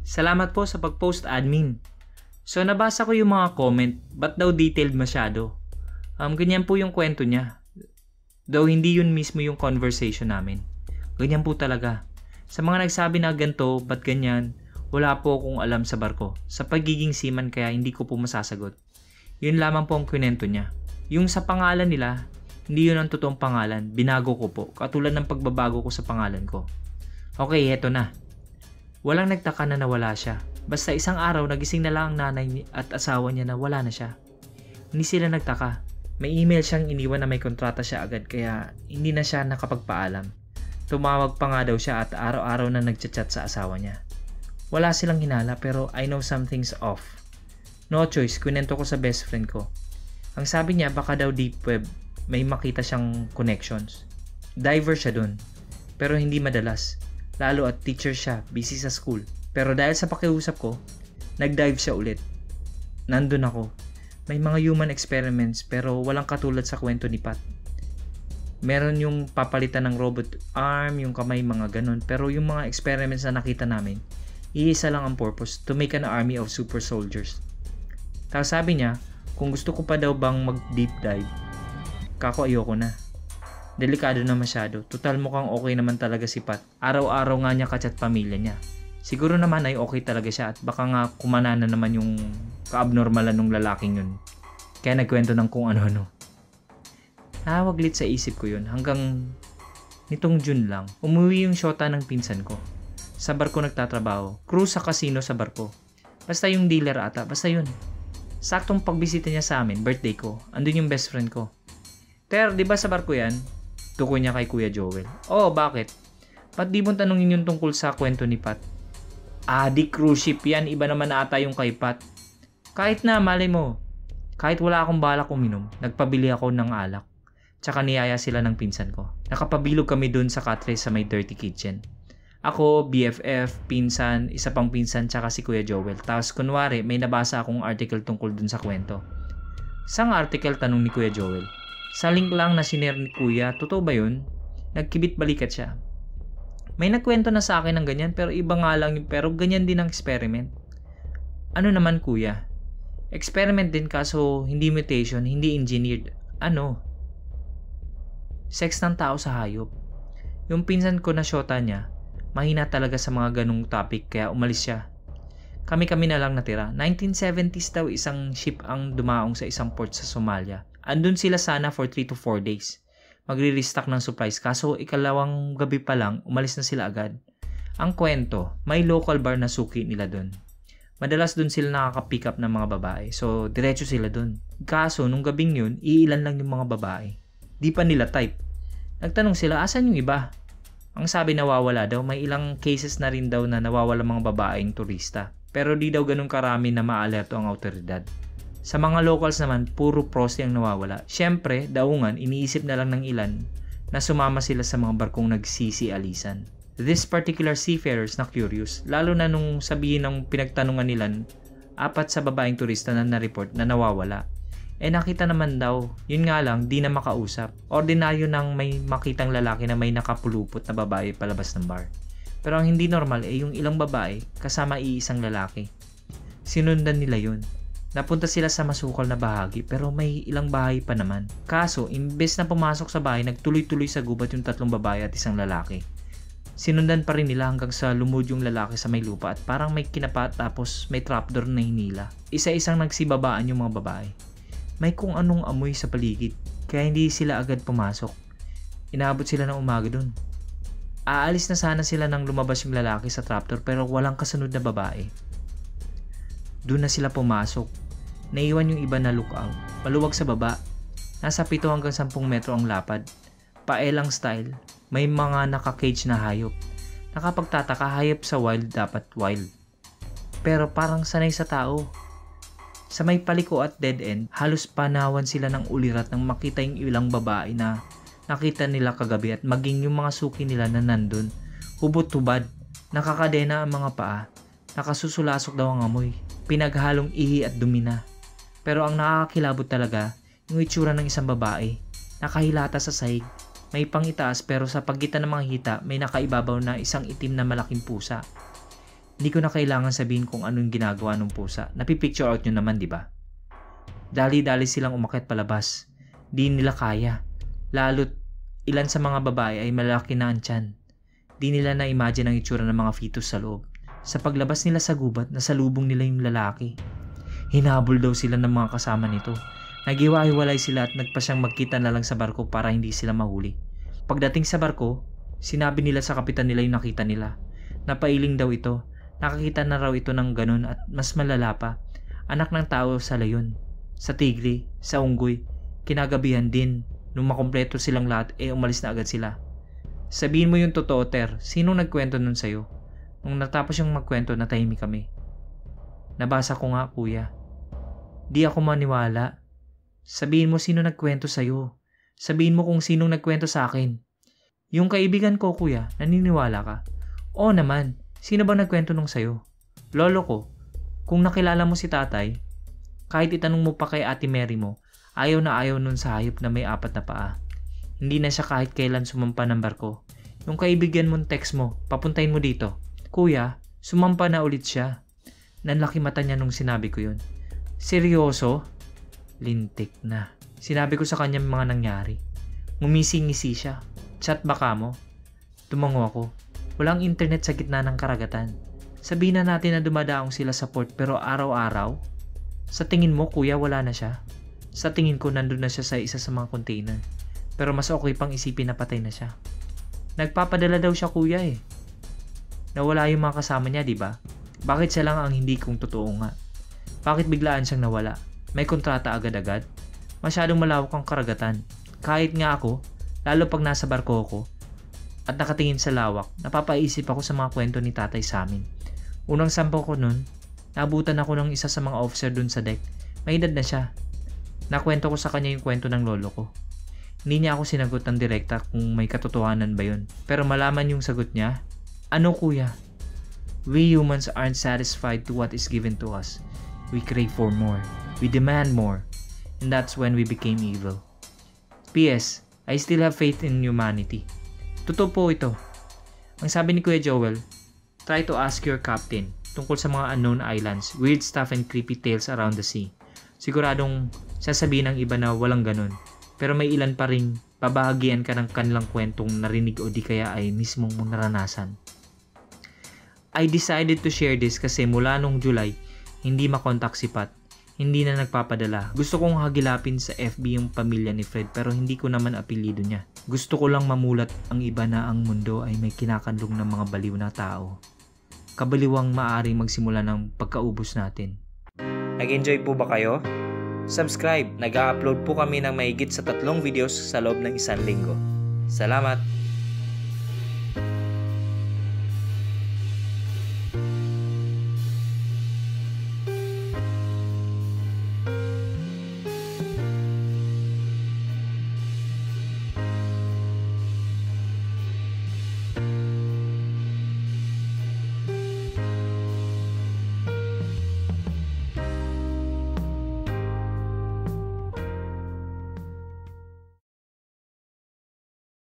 Salamat po sa pag-post, admin. So nabasa ko yung mga comment, ba't daw detailed masyado? Ganyan po yung kwento niya. Though hindi yun mismo yung conversation namin. Ganyan po talaga. Sa mga nagsabi na ganito, ba't ganyan, wala po akong alam sa barko. Sa pagiging seaman kaya hindi ko po masasagot. Yun lamang po ang kwento niya. Yung sa pangalan nila, hindi yun ang totoong pangalan. Binago ko po, katulad ng pagbabago ko sa pangalan ko. Okay, heto na. Walang nagtaka na nawala siya. Basta isang araw nagising na lang ang nanay at asawa niya na wala na siya. Hindi sila nagtaka. May email siyang iniwan na may kontrata siya agad kaya hindi na siya nakapagpaalam. Tumawag pa nga daw siya at araw-araw na nagchat-chat sa asawa niya. Wala silang hinala pero I know something's off. No choice, kunento ko sa best friend ko. Ang sabi niya baka daw deep web may makita siyang connections. Diver siya dun. Pero hindi madalas. Lalo at teacher siya, busy sa school. Pero dahil sa pakiusap ko, nag-dive siya ulit. Nandun ako. May mga human experiments pero walang katulad sa kwento ni Pat. Meron yung papalitan ng robot arm, yung kamay, mga ganun. Pero yung mga experiments na nakita namin, iisa lang ang purpose, to make an army of super soldiers. Tapos sabi niya, kung gusto ko pa daw bang mag-deep dive, kako ayoko na. Delikado na masyado. Total mukhang okay naman talaga si Pat. Araw-araw nga niya kachat pamilya niya. Siguro naman ay okay talaga siya at baka nga kumana na naman yung ka-abnormalan ng lalaking yun. Kaya nagkwento ng kung ano-ano. Nakawaglit sa isip ko yun hanggang nitong June lang. Umuwi yung syota ng pinsan ko. Sa barko nagtatrabaho. Cruise sa casino sa barko. Basta yung dealer ata. Basta yun. Saktong pagbisita niya sa amin, birthday ko. Andun yung best friend ko. Ter, di ba sa barko yan? Tukoy niya kay Kuya Joel. Oh, bakit? Ba't di mo tanongin yung tungkol sa kwento ni Pat? Di cruise ship yan. Iba naman ata yung kay Pat. Kahit na, malay mo. Kahit wala akong balak uminom, nagpabili ako ng alak. Tsaka niyaya sila ng pinsan ko. Nakapabilog kami dun sa katre sa may dirty kitchen. Ako, BFF, pinsan, isa pang pinsan, tsaka si Kuya Joel. Tapos kunwari, may nabasa akong article tungkol dun sa kwento. Sang article, tanong ni Kuya Joel. Sa link lang na sinare ni Kuya, totoo ba yun? Nagkibit balikat siya. May nagkwento na sa akin ng ganyan pero iba nga lang yun, pero ganyan din ang experiment. Ano naman Kuya? Experiment din kaso hindi mutation, hindi engineered. Ano? Sex ng tao sa hayop. Yung pinsan ko na syota niya, mahina talaga sa mga ganung topic kaya umalis siya. Kami-kami na lang natira. 1970s daw isang ship ang dumaong sa isang port sa Somalia. Andun sila sana for 3 to 4 days. Magre-restock ng supplies kaso ikalawang gabi pa lang umalis na sila agad. Ang kwento, may local bar na suki nila dun. Madalas dun sila nakaka-pick up ng mga babae so diretso sila dun. Kaso nung gabing yun, iilan lang yung mga babae. Di pa nila type. Nagtanong sila asan yung iba? Ang sabi nawawala daw, may ilang cases na rin daw na nawawala mga babaeng turista. Pero di daw ganun karami na maalerto ang awtoridad. Sa mga locals naman, puro prosti ang nawawala. Siyempre, daungan, iniisip na lang ng ilan na sumama sila sa mga barkong nagsisi-alisan. This particular seafarers na curious, lalo na nung sabihin ng pinagtanungan nila, 4 sa babaeng turista na na-report na nawawala. Nakita naman daw, yun nga lang, di na makausap. Ordinaryo nang may makitang lalaki na may nakapulupot na babae palabas ng bar. Pero ang hindi normal yung ilang babae kasama iisang lalaki. Sinundan nila yun. Napunta sila sa masukal na bahagi pero may ilang bahay pa naman. Kaso, imbes na pumasok sa bahay, nagtuloy-tuloy sa gubat yung 3 babae at isang lalaki. Sinundan pa rin nila hanggang sa lumod yung lalaki sa may lupa at parang may kinapa tapos may trapdoor na hinila. Isa-isang nagsibabaan yung mga babae. May kung anong amoy sa paligid kaya hindi sila agad pumasok. Inaabot sila ng umaga dun. Aalis na sana sila nang lumabas yung lalaki sa trapdoor pero walang kasunod na babae. Doon na sila pumasok. Naiwan yung iba na lookout. Maluwag sa baba. Nasa 7 hanggang 10 metro ang lapad. Paelang style. May mga naka-cage na hayop. Nakapagtataka, hayop sa wild dapat wild. Pero parang sanay sa tao. Sa may paliko at dead end, halos panawan sila ng ulirat nang makita yung ilang babae na nakita nila kagabi at maging yung mga suki nila na nandun. Hubot-hubad. Nakakadena ang mga paa. Nakasusulasok daw ang amoy. Pinaghalong ihi at dumi na. Pero ang nakakakilabot talaga, yung itsura ng isang babae. Nakahilata sa sahig. May pangitaas pero sa pagitan ng mga hita, may nakaibabaw na isang itim na malaking pusa. Hindi ko na kailangan sabihin kung anong ginagawa ng pusa. Napipicture out nyo naman, di ba? Dali-dali silang umakyat palabas. Di nila kaya. Lalo't ilan sa mga babae ay malaki na ang tiyan. Di nila na-imagine ang itsura ng mga fetus sa loob. Sa paglabas nila sa gubat, nasalubong nila yung lalaki. Hinabol daw sila ng mga kasama nito. Naghiwa-hiwalay sila at nagpasyang magkita na lang sa barko para hindi sila mahuli. Pagdating sa barko, sinabi nila sa kapitan nila yung nakita nila. Napailing daw ito. Nakakita na raw ito ng ganun at mas malala pa. Anak ng tao sa layon, sa tigre, sa unggoy. Kinagabihan din. Nung makumpleto silang lahat, umalis na agad sila. Sabihin mo yung totoo, Ter. Sinong nagkwento nun sa'yo? Nung natapos yung magkwento, natahimik kami. Nabasa ko nga, kuya. Di ako maniwala. Sabihin mo sino nagkwento sa'yo. Sabihin mo kung sinong nagkwento sa akin. Yung kaibigan ko, kuya, naniniwala ka? Oo naman. Sino ba nagkwento nung sa'yo? Lolo ko. Kung nakilala mo si tatay, kahit itanong mo pa kay Ate Mary mo, ayaw na ayaw nun sa hayop na may 4 na paa. Hindi na siya kahit kailan sumampa ng barko. Yung kaibigan mong text mo, papuntahin mo dito. Kuya, sumampa na ulit siya. Nanlaki mata niya nung sinabi ko yun. Seryoso? Lintik na. Sinabi ko sa kanya mga nangyari. Ngumisi-ngisi siya. Chat baka mo? Tumango ako. Walang internet sa gitna ng karagatan. Sabihin na natin na dumadaong sila sa port pero araw-araw? Sa tingin mo, kuya, wala na siya? Sa tingin ko, nandun na siya sa isa sa mga container. Pero mas okay pang isipin na patay na siya. Nagpapadala daw siya, kuya eh. Nawala yung mga kasama niya, di ba? Bakit siya lang ang hindi kung totoo nga? Bakit biglaan siyang nawala? May kontrata agad-agad? Masyadong malawak ang karagatan. Kahit nga ako, lalo pag nasa barko ako, at nakatingin sa lawak, napapaisip ako sa mga kwento ni tatay sa amin. Unang sampo ko nun, naabutan ako ng isa sa mga officer dun sa deck. May edad na siya. Nakwento ko sa kanya yung kwento ng lolo ko. Hindi niya ako sinagot ng direkta kung may katotohanan ba yun. Pero malaman yung sagot niya, ano kuya? We humans aren't satisfied to what is given to us. We crave for more. We demand more. And that's when we became evil. P.S. I still have faith in humanity. Totoo po ito. Ang sabi ni Kuya Joel, try to ask your captain tungkol sa mga unknown islands, weird stuff and creepy tales around the sea. Siguradong sasabihin ng iba na walang ganun. Pero may ilan pa ring babahagian ka ng kanilang kwentong narinig o di kaya ay mismong naranasan. I decided to share this kasi mula nung July, hindi makontak si Pat. Hindi na nagpapadala. Gusto kong hagilapin sa FB yung pamilya ni Fred pero hindi ko naman apelyido niya. Gusto ko lang mamulat ang iba na ang mundo ay may kinakanlong ng mga baliw na tao. Kabaliwang maaring magsimula ng pagkaubos natin. Nag-enjoy po ba kayo? Subscribe! Nag-upload po kami ng mahigit sa 3 videos sa loob ng 1 linggo. Salamat!